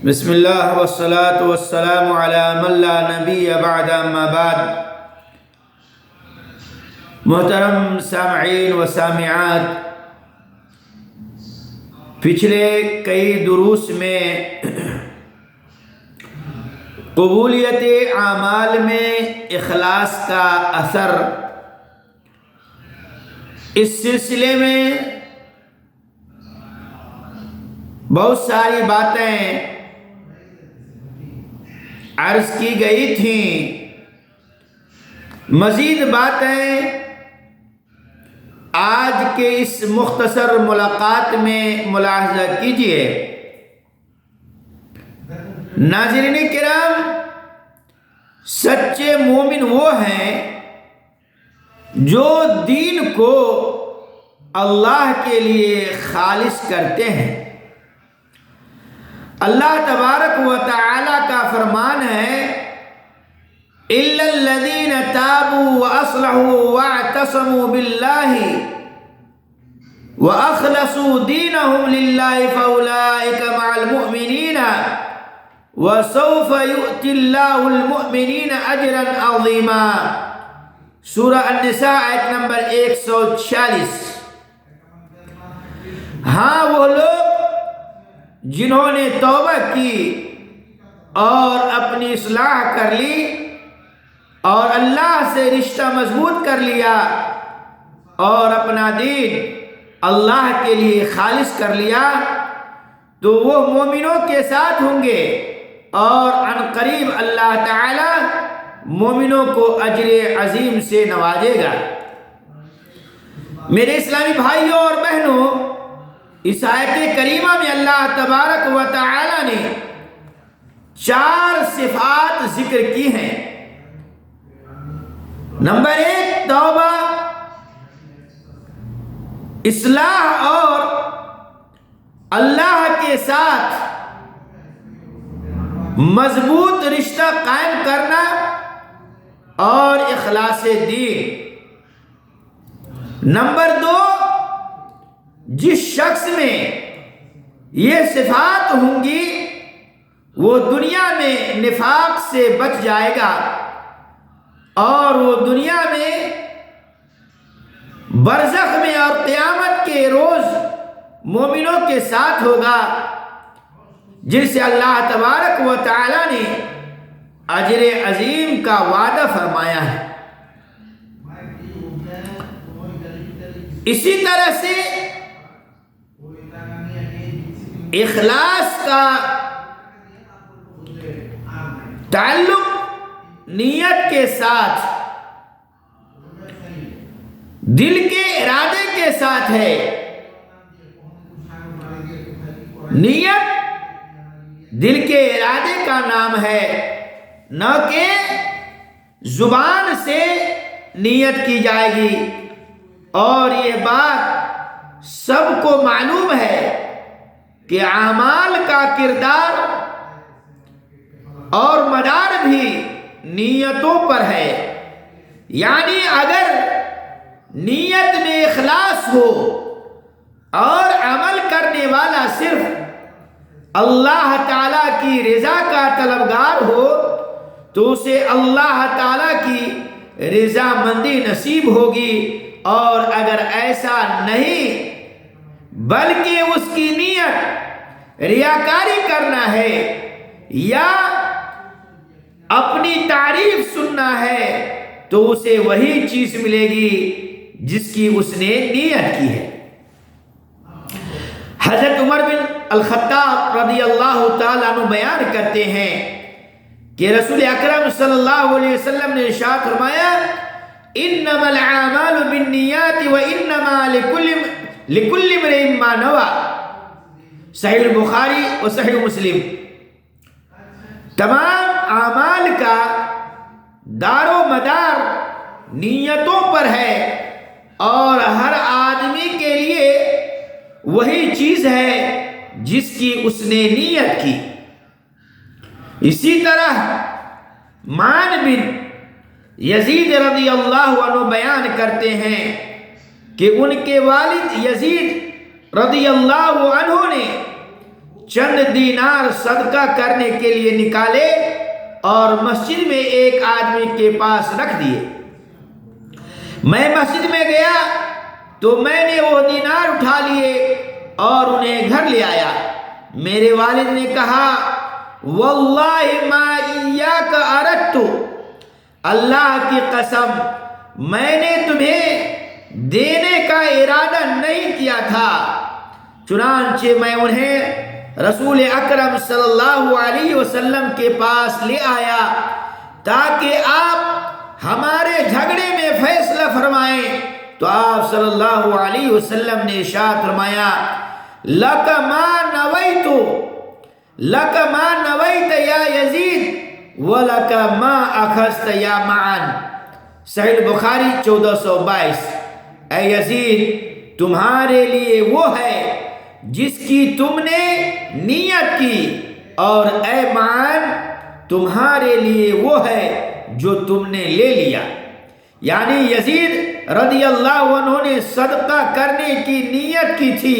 بسم اللہ والصلاة والسلام علی من لا نبی بعد اما بعد۔ محترم سامعین و سامعات، پچھلے کئی دروس میں قبولیت اعمال میں اخلاص کا اثر، اس سلسلے میں بہت ساری باتیں عرض کی گئی تھیں۔ مزید باتیں آج کے اس مختصر ملاقات میں ملاحظہ کیجیے۔ ناظرین کرام، سچے مومن وہ ہیں جو دین کو اللہ کے لیے خالص کرتے ہیں۔ اللہ تبارک و تعالی کا فرمان ہے إِلَّا الَّذِينَ تَابُوا وَأَصْلَحُوا وَاعْتَصَمُوا بِاللَّهِ وَأَخْلَصُوا دِينَهُمْ لِلَّهِ فَأُولَئِكَ مَعَ الْمُؤْمِنِينَ وَسَوْفَ يُؤْتِ اللَّهُ الْمُؤْمِنِينَ أَجْرًا عَظِيمًا۔ سورہ النساء آیت نمبر 146۔ ہاں وہ لوگ جنہوں نے توبہ کی اور اپنی اصلاح کر لی اور اللہ سے رشتہ مضبوط کر لیا اور اپنا دین اللہ کے لیے خالص کر لیا، تو وہ مومنوں کے ساتھ ہوں گے اور عنقریب اللہ تعالی مومنوں کو اجر عظیم سے نوازے گا۔ میرے اسلامی بھائیوں اور بہنوں، اس آیت کریمہ میں اللہ تبارک و تعالی نے 4 صفات ذکر کی ہیں۔ نمبر 1، توبہ، اصلاح اور اللہ کے ساتھ مضبوط رشتہ قائم کرنا اور اخلاص دین۔ نمبر 2، جس شخص میں یہ صفات ہوں گی وہ دنیا میں نفاق سے بچ جائے گا اور وہ دنیا میں، برزخ میں اور قیامت کے روز مومنوں کے ساتھ ہوگا، جن سے اللہ تبارک و تعالی نے اجر عظیم کا وعدہ فرمایا ہے۔ اسی طرح سے اخلاص کا تعلق نیت کے ساتھ، دل کے ارادے کے ساتھ ہے۔ نیت دل کے ارادے کا نام ہے، نہ کہ زبان سے نیت کی جائے گی۔ اور یہ بات سب کو معلوم ہے کہ اعمال کا کردار اور مدار بھی نیتوں پر ہے۔ یعنی اگر نیت میں اخلاص ہو اور عمل کرنے والا صرف اللہ تعالیٰ کی رضا کا طلبگار ہو تو اسے اللہ تعالیٰ کی رضا مندی نصیب ہوگی، اور اگر ایسا نہیں بلکہ اس کی نیت ریاکاری کرنا ہے یا اپنی تعریف سننا ہے تو اسے وہی چیز ملے گی جس کی اس نے نیت کی ہے۔ حضرت عمر بن الخطاب رضی اللہ تعالیٰ عنہ بیان کرتے ہیں کہ رسول اکرم صلی اللہ علیہ وسلم نے ارشاد فرمایا، انما الاعمال بالنیات وانما لکل امرئ ما نوى۔ صحیح البخاری و صحیح مسلم۔ تمام اعمال کا دار و مدار نیتوں پر ہے اور ہر آدمی کے لیے وہی چیز ہے جس کی اس نے نیت کی۔ اسی طرح معن بن یزید رضی اللہ عنہ بیان کرتے ہیں کہ ان کے والد یزید رضی اللہ عنہ نے چند دینار صدقہ کرنے کے لیے نکالے اور مسجد میں ایک آدمی کے پاس رکھ دیے۔ میں مسجد میں گیا تو میں نے وہ دینار اٹھا لیے اور انہیں گھر لے آیا۔ میرے والد نے کہا واللہ ما ایاک اردت، اللہ کی قسم میں نے تمہیں دینے کا ارادہ نہیں کیا تھا۔ چنانچہ میں انہیں رسول اکرم صلی اللہ علیہ وسلم کے پاس لے آیا تاکہ آپ ہمارے جھگڑے میں فیصلہ فرمائیں۔ تو آپ صلی اللہ علیہ وسلم نے ارشاد فرمایا لک ما نویت یا یزید ولک ما اخذت یا معن، صحیح بخاری 1422۔ اے یزید تمہارے لیے وہ ہے جس کی تم نے نیت کی، اور اے معن تمہارے لیے وہ ہے جو تم نے لے لیا۔ یعنی یزید رضی اللہ عنہ نے صدقہ کرنے کی نیت کی تھی،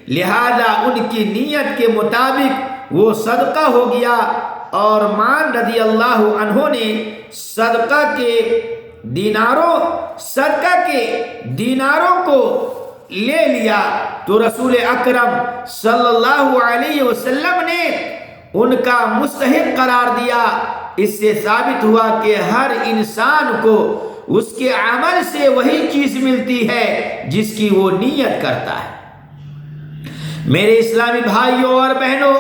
لہذا ان کی نیت کے مطابق وہ صدقہ ہو گیا، اور معن رضی اللہ عنہ نے صدقہ کے دیناروں کو لے لیا۔ تو رسول اکرم صلی اللہ علیہ وسلم نے ان کا مستحق قرار دیا۔ اس سے ثابت ہوا کہ ہر انسان کو اس کے عمل سے وہی چیز ملتی ہے جس کی وہ نیت کرتا ہے۔ میرے اسلامی بھائیوں اور بہنوں،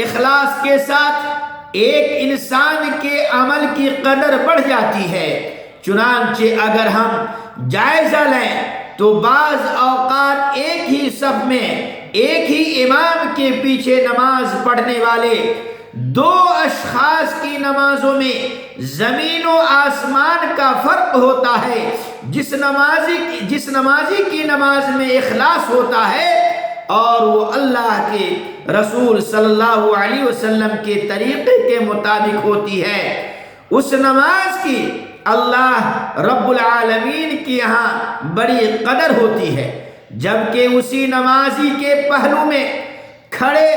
اخلاص کے ساتھ ایک انسان کے عمل کی قدر بڑھ جاتی ہے۔ چنانچہ اگر ہم جائزہ لیں تو بعض اوقات ایک ہی صف میں ایک ہی امام کے پیچھے نماز پڑھنے والے دو اشخاص کی نمازوں میں زمین و آسمان کا فرق ہوتا ہے۔ جس نمازی کی نماز میں اخلاص ہوتا ہے اور وہ اللہ کے رسول صلی اللہ علیہ وسلم کے طریقے کے مطابق ہوتی ہے، اس نماز کی اللہ رب العالمین کے یہاں بڑی قدر ہوتی ہے۔ جبکہ اسی نمازی کے پہلو میں کھڑے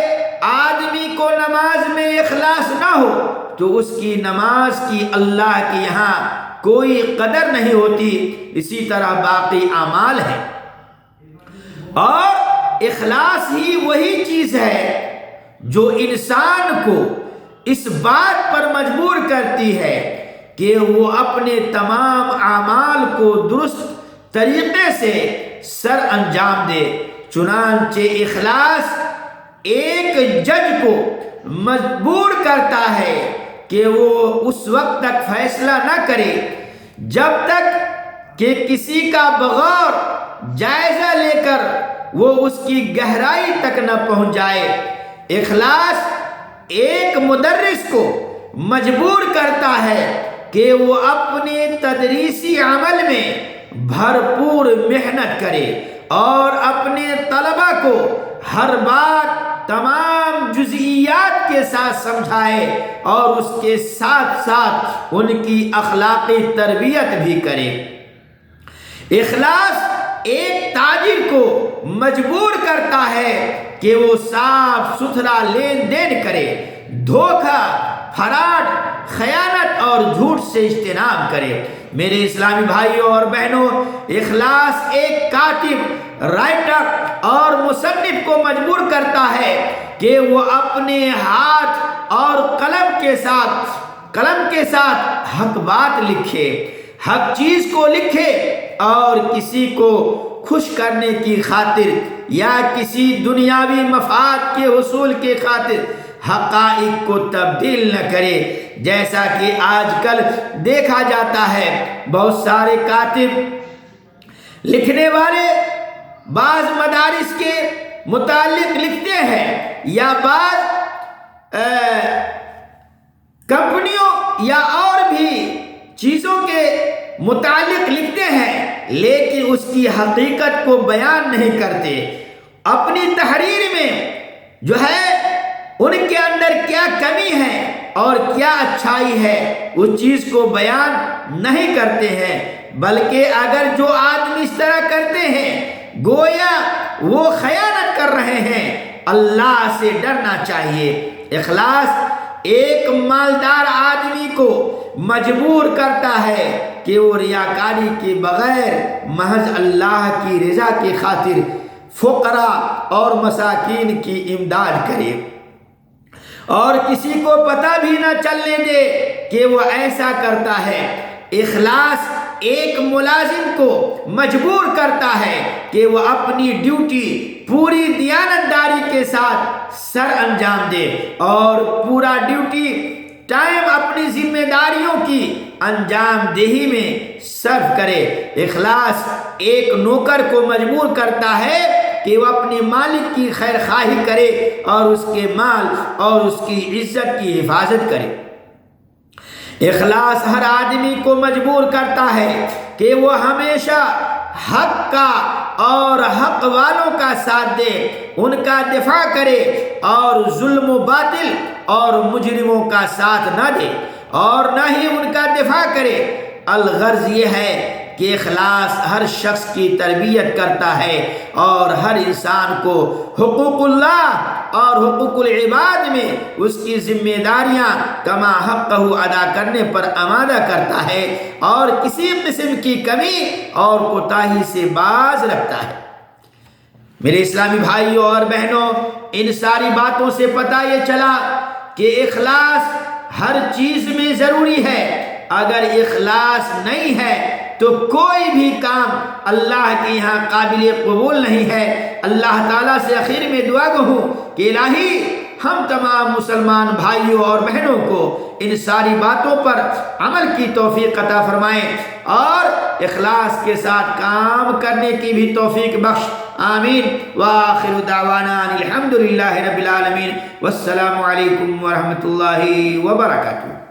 آدمی کو نماز میں اخلاص نہ ہو تو اس کی نماز کی اللہ کے یہاں کوئی قدر نہیں ہوتی۔ اسی طرح باقی اعمال ہیں، اور اخلاص ہی وہی چیز ہے جو انسان کو اس بات پر مجبور کرتی ہے کہ وہ اپنے تمام اعمال کو درست طریقے سے سر انجام دے۔ چنانچہ اخلاص ایک جج کو مجبور کرتا ہے کہ وہ اس وقت تک فیصلہ نہ کرے جب تک کہ کسی کا بغور جائزہ لے کر وہ اس کی گہرائی تک نہ پہنچ جائے۔ اخلاص ایک مدرس کو مجبور کرتا ہے کہ وہ اپنے تدریسی عمل میں بھرپور محنت کرے اور اپنے طلبہ کو ہر بات تمام جزئیات کے ساتھ سمجھائے اور اس کے ساتھ ساتھ ان کی اخلاقی تربیت بھی کرے۔ اخلاص ایک تاجر کو مجبور کرتا ہے کہ وہ صاف ستھرا لین دین کرے، دھوکہ، فراڈ، خیانت اور جھوٹ سے اجتناب کرے۔ میرے اسلامی بھائیوں اور بہنوں، اخلاص ایک کاتب، رائٹر اور مصنف کو مجبور کرتا ہے کہ وہ اپنے ہاتھ اور قلم کے ساتھ حق بات لکھے، حق چیز کو لکھے، اور کسی کو خوش کرنے کی خاطر یا کسی دنیاوی مفاد کے حصول کے خاطر حقائق کو تبدیل نہ کرے۔ جیسا کہ آج کل دیکھا جاتا ہے، بہت سارے کاتب، لکھنے والے بعض مدارس کے متعلق لکھتے ہیں یا بعض کمپنیوں یا اور بھی چیزوں کے متعلق لکھتے ہیں، لیکن اس کی حقیقت کو بیان نہیں کرتے۔ اپنی تحریر میں جو ہے ان کے اندر کیا کمی ہے اور کیا اچھائی ہے اس چیز کو بیان نہیں کرتے ہیں، بلکہ اگر جو آدمی اس طرح کرتے ہیں گویا وہ خیانت کر رہے ہیں اللہ سے ڈرنا چاہیے۔ اخلاص ایک مالدار آدمی کو مجبور کرتا ہے کہ وہ ریاکاری کے بغیر محض اللہ کی رضا کی خاطر فقراء اور مساکین کی امداد کرے، اور کسی کو پتہ بھی نہ چلنے دے کہ وہ ایسا کرتا ہے۔ اخلاص ایک ملازم کو مجبور کرتا ہے کہ وہ اپنی ڈیوٹی پوری دیانتداری کے ساتھ سر انجام دے اور پورا ڈیوٹی ٹائم اپنی ذمہ داریوں کی انجام دہی میں صرف کرے۔ اخلاص ایک نوکر کو مجبور کرتا ہے کہ وہ اپنے مالک کی خیر خواہی کرے اور اس کے مال اور اس کی عزت کی حفاظت کرے۔ اخلاص ہر آدمی کو مجبور کرتا ہے کہ وہ ہمیشہ حق کا اور حق والوں کا ساتھ دے، ان کا دفاع کرے اور ظلم و باطل اور مجرموں کا ساتھ نہ دے اور نہ ہی ان کا دفاع کرے۔ الغرض یہ ہے کہ اخلاص ہر شخص کی تربیت کرتا ہے اور ہر انسان کو حقوق اللہ اور حقوق العباد میں اس کی ذمہ داریاں کما حقہ ادا کرنے پر آمادہ کرتا ہے اور کسی قسم کی کمی اور کوتاہی سے باز رکھتا ہے۔ میرے اسلامی بھائیوں اور بہنوں، ان ساری باتوں سے پتہ یہ چلا کہ اخلاص ہر چیز میں ضروری ہے۔ اگر اخلاص نہیں ہے تو کوئی بھی کام اللہ کے یہاں قابل قبول نہیں ہے۔ اللہ تعالیٰ سے آخر میں دعا گو کہ الہی ہم تمام مسلمان بھائیوں اور بہنوں کو ان ساری باتوں پر عمل کی توفیق عطا فرمائیں اور اخلاص کے ساتھ کام کرنے کی بھی توفیق بخش۔ آمین۔ وآخر دعوانا الحمدللہ رب العالمین، والسلام علیکم ورحمۃ اللہ وبرکاتہ۔